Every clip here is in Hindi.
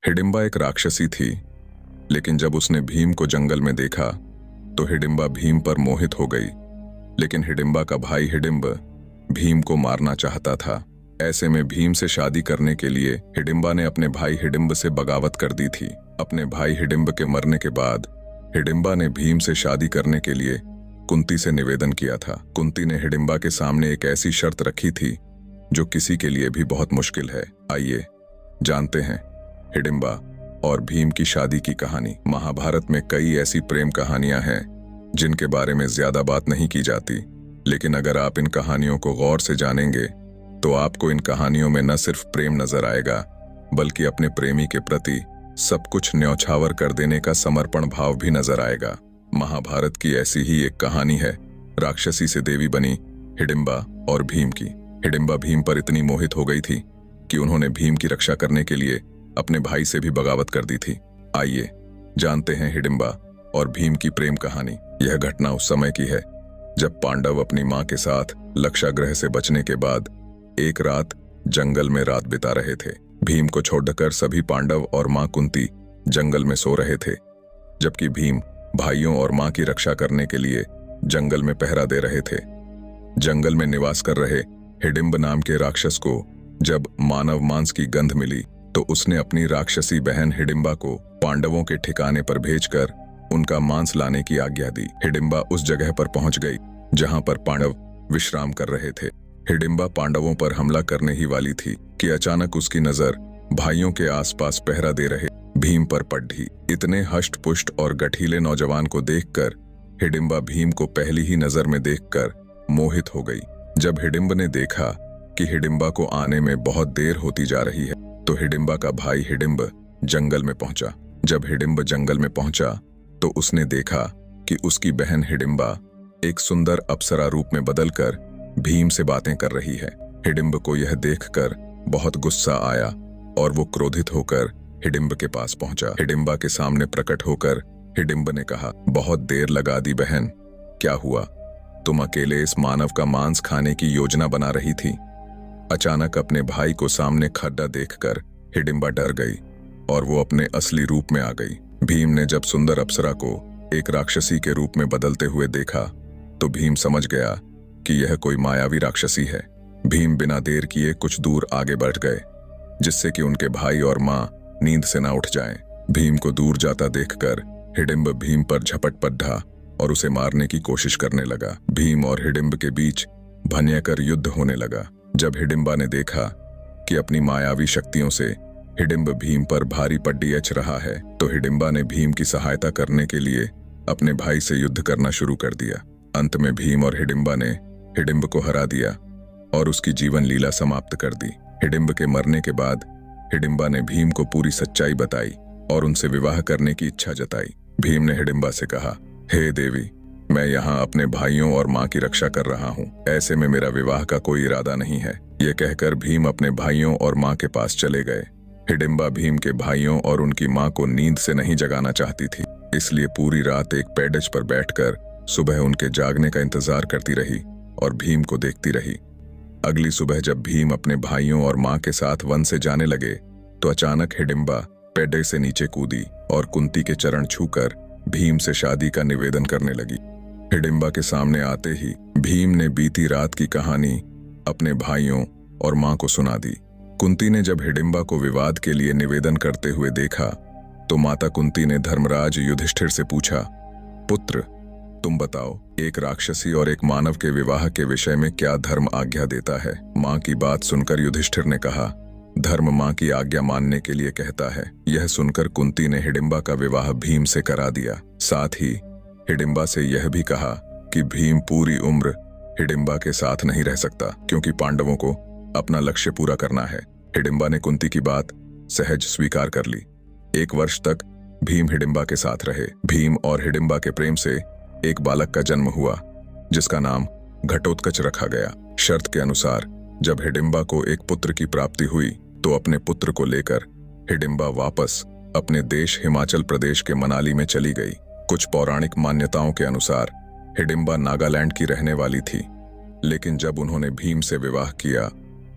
हिडिंबा एक राक्षसी थी, लेकिन जब उसने भीम को जंगल में देखा तो हिडिंबा भीम पर मोहित हो गई। लेकिन हिडिंबा का भाई हिडिंब भीम को मारना चाहता था। ऐसे में भीम से शादी करने के लिए हिडिंबा ने अपने भाई हिडिंब से बगावत कर दी थी। अपने भाई हिडिंब के मरने के बाद हिडिंबा ने भीम से शादी करने के लिए कुंती से निवेदन किया था। कुंती ने हिडिंबा के सामने एक ऐसी शर्त रखी थी जो किसी के लिए भी बहुत मुश्किल है। आइए जानते हैं हिडिंबा और भीम की शादी की कहानी। महाभारत में कई ऐसी प्रेम कहानियां हैं जिनके बारे में ज्यादा बात नहीं की जाती, लेकिन अगर आप इन कहानियों को गौर से जानेंगे तो आपको इन कहानियों में न सिर्फ प्रेम नजर आएगा, बल्कि अपने प्रेमी के प्रति सब कुछ न्यौछावर कर देने का समर्पण भाव भी नजर आएगा। महाभारत की ऐसी ही एक कहानी है राक्षसी से देवी बनी हिडिंबा और भीम की। हिडिंबा भीम पर इतनी मोहित हो गई थी कि उन्होंने भीम की रक्षा करने के लिए अपने भाई से भी बगावत कर दी थी। आइए जानते हैं हिडिंबा और भीम की प्रेम कहानी। यह घटना उस समय की है जब पांडव अपनी मां के साथ लक्षाग्रह से बचने के बाद एक रात जंगल में रात बिता रहे थे। भीम को छोड़कर सभी पांडव और मां कुंती जंगल में सो रहे थे, जबकि भीम भाइयों और मां की रक्षा करने के लिए जंगल में पहरा दे रहे थे। जंगल में निवास कर रहे हिडिंब नाम के राक्षस को जब मानव मांस की गंध मिली तो उसने अपनी राक्षसी बहन हिडिंबा को पांडवों के ठिकाने पर भेजकर उनका मांस लाने की आज्ञा दी। हिडिंबा उस जगह पर पहुंच गई जहां पर पांडव विश्राम कर रहे थे। हिडिंबा पांडवों पर हमला करने ही वाली थी कि अचानक उसकी नजर भाइयों के आसपास पहरा दे रहे भीम पर पड़ ढी। इतने हष्ट-पुष्ट और गठीले नौजवान को देखकर हिडिंबा भीम को पहली ही नजर में देखकर मोहित हो गई। जब हिडिंब ने देखा कि हिडिंबा को आने में बहुत देर होती जा रही है तो हिडिंबा का भाई हिडिंब जंगल में पहुंचा। जब हिडिंब जंगल में पहुंचा तो उसने देखा कि उसकी बहन हिडिंबा एक सुंदर अप्सरा रूप में बदलकर भीम से बातें कर रही है। हिडिंब को यह देखकर बहुत गुस्सा आया और वो क्रोधित होकर हिडिंब के पास पहुंचा। हिडिंबा के सामने प्रकट होकर हिडिंब ने कहा, बहुत देर लगा दी बहन, क्या हुआ? तुम अकेले इस मानव का मांस खाने की योजना बना रही थी? अचानक अपने भाई को सामने खड़ा देखकर हिडिंबा डर गई और वो अपने असली रूप में आ गई। भीम ने जब सुंदर अप्सरा को एक राक्षसी के रूप में बदलते हुए देखा तो भीम समझ गया कि यह कोई मायावी राक्षसी है। भीम बिना देर किए कुछ दूर आगे बढ़ गए, जिससे कि उनके भाई और मां नींद से ना उठ जाएं। भीम को दूर जाता देखकर हिडिंब भीम पर झपट पड़ा और उसे मारने की कोशिश करने लगा। भीम और हिडिंब के बीच भयंकर युद्ध होने लगा। जब हिडिंबा ने देखा कि अपनी मायावी शक्तियों से हिडिंब भीम पर भारी पड्डीएच रहा है तो हिडिंबा ने भीम की सहायता करने के लिए अपने भाई से युद्ध करना शुरू कर दिया। अंत में भीम और हिडिंबा ने हिडिंब को हरा दिया और उसकी जीवन लीला समाप्त कर दी। हिडिंब के मरने के बाद हिडिंबा ने भीम को पूरी सच्चाई बताई और उनसे विवाह करने की इच्छा जताई। भीम ने हिडिंबा से कहा, हे देवी, मैं यहाँ अपने भाइयों और माँ की रक्षा कर रहा हूँ, ऐसे में मेरा विवाह का कोई इरादा नहीं है। ये कहकर भीम अपने भाइयों और माँ के पास चले गए। हिडिंबा भीम के भाइयों और उनकी माँ को नींद से नहीं जगाना चाहती थी, इसलिए पूरी रात एक पेड़ज पर बैठकर सुबह उनके जागने का इंतजार करती रही और भीम को देखती रही। अगली सुबह जब भीम अपने भाइयों और माँ के साथ वन से जाने लगे तो अचानक हिडिंबा पेड़े से नीचे कूदी और कुंती के चरण छूकर भीम से शादी का निवेदन करने लगी। हिडिंबा के सामने आते ही भीम ने बीती रात की कहानी अपने भाइयों और मां को सुना दी। कुंती ने जब हिडिंबा को विवाद के लिए निवेदन करते हुए देखा तो माता कुंती ने धर्मराज युधिष्ठिर से पूछा, पुत्र, तुम बताओ, एक राक्षसी और एक मानव के विवाह के विषय में क्या धर्म आज्ञा देता है? मां की बात सुनकर युधिष्ठिर ने कहा, धर्म मां की आज्ञा मानने के लिए कहता है। यह सुनकर कुंती ने हिडिंबा का विवाह भीम से करा दिया। साथ ही हिडिंबा से यह भी कहा कि भीम पूरी उम्र हिडिंबा के साथ नहीं रह सकता, क्योंकि पांडवों को अपना लक्ष्य पूरा करना है। हिडिंबा ने कुंती की बात सहज स्वीकार कर ली। 1 वर्ष तक भीम हिडिंबा के साथ रहे। भीम और हिडिंबा के प्रेम से एक बालक का जन्म हुआ, जिसका नाम घटोत्कच रखा गया। शर्त के अनुसार जब हिडिंबा को एक पुत्र की प्राप्ति हुई तो अपने पुत्र को लेकर हिडिंबा वापस अपने देश हिमाचल प्रदेश के मनाली में चली गई। कुछ पौराणिक मान्यताओं के अनुसार हिडिंबा नागालैंड की रहने वाली थी, लेकिन जब उन्होंने भीम से विवाह किया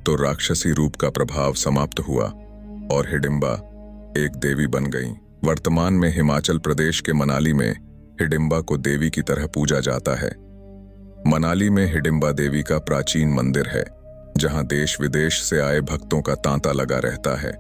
तो राक्षसी रूप का प्रभाव समाप्त हुआ और हिडिंबा एक देवी बन गईं। वर्तमान में हिमाचल प्रदेश के मनाली में हिडिंबा को देवी की तरह पूजा जाता है। मनाली में हिडिंबा देवी का प्राचीन मंदिर है, जहां देश विदेश से आए भक्तों का तांता लगा रहता है।